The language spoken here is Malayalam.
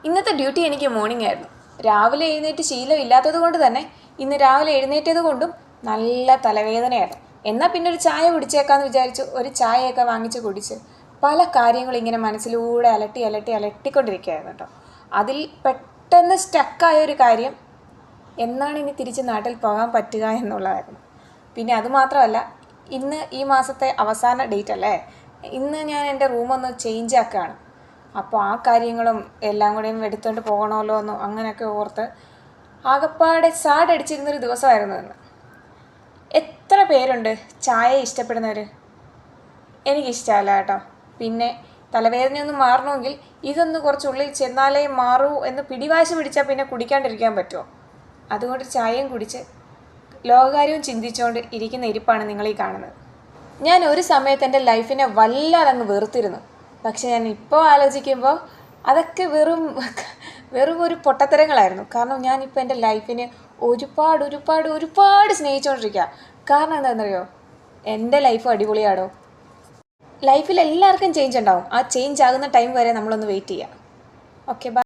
ഇന്നത്തെ ഡ്യൂട്ടി എനിക്ക് മോർണിംഗ് ആയിരുന്നു. രാവിലെ എഴുന്നേറ്റ് ശീലം ഇല്ലാത്തത് കൊണ്ട് തന്നെ ഇന്ന് രാവിലെ എഴുന്നേറ്റത് കൊണ്ടും നല്ല തലവേദനയായിരുന്നു. എന്നാൽ പിന്നെ ഒരു ചായ കുടിച്ചേക്കാമെന്ന് വിചാരിച്ചു ഒരു ചായയൊക്കെ വാങ്ങിച്ച് കുടിച്ച് പല കാര്യങ്ങളും ഇങ്ങനെ മനസ്സിലൂടെ അലട്ടിക്കൊണ്ടിരിക്കുകയായിരുന്നു കേട്ടോ. അതിൽ പെട്ടെന്ന് സ്റ്റക്കായ ഒരു കാര്യം, എന്നാണ് ഇനി തിരിച്ച് നാട്ടിൽ പോകാൻ പറ്റുക എന്നുള്ളതായിരുന്നു. പിന്നെ അതുമാത്രമല്ല, ഇന്ന് ഈ മാസത്തെ അവസാന ഡേറ്റ് അല്ലേ, ഇന്ന് ഞാൻ എൻ്റെ റൂമൊന്ന് ചേഞ്ച് ആക്കുകയാണ്. അപ്പോൾ ആ കാര്യങ്ങളും എല്ലാം കൂടെയും എടുത്തുകൊണ്ട് പോകണമല്ലോ എന്നും അങ്ങനെയൊക്കെ ഓർത്ത് ആകപ്പാടെ സാഡടിച്ചിരുന്നൊരു ദിവസമായിരുന്നു ഇന്ന്. എത്ര പേരുണ്ട് ചായ ഇഷ്ടപ്പെടുന്നവർ? എനിക്കിഷ്ടമല്ല കേട്ടോ. പിന്നെ തലവേദനയൊന്നും മാറണമെങ്കിൽ ഇതൊന്ന് കുറച്ചുള്ളിൽ ചെന്നാലേ മാറൂ എന്ന് പിടിവാശി പിടിച്ചാൽ പിന്നെ കുടിക്കാണ്ടിരിക്കാൻ പറ്റുമോ? അതുകൊണ്ട് ചായയും കുടിച്ച് ലോകകാര്യവും ചിന്തിച്ചുകൊണ്ട് ഇരിക്കുന്ന ഇരിപ്പാണ് നിങ്ങളീ കാണുന്നത്. ഞാൻ ഒരു സമയത്ത് എൻ്റെ ലൈഫിനെ വല്ലാതെ അങ്ങ് വെറുത്തിരുന്നു. പക്ഷെ ഞാൻ ഇപ്പോൾ ആലോചിക്കുമ്പോൾ അതൊക്കെ വെറും ഒരു പൊട്ടത്തരങ്ങളായിരുന്നു. കാരണം ഞാനിപ്പോൾ എൻ്റെ ലൈഫിനെ ഒരുപാട് സ്നേഹിച്ചുകൊണ്ടിരിക്കുക. കാരണം എന്താണെന്നറിയോ, എൻ്റെ ലൈഫ് അടിപൊളിയാടോ. ലൈഫിൽ എല്ലാവർക്കും ചേഞ്ച് ഉണ്ടാവും. ആ ചേഞ്ച് ആകുന്ന ടൈം വരെ നമ്മളൊന്ന് വെയിറ്റ് ചെയ്യുക. Okay, by.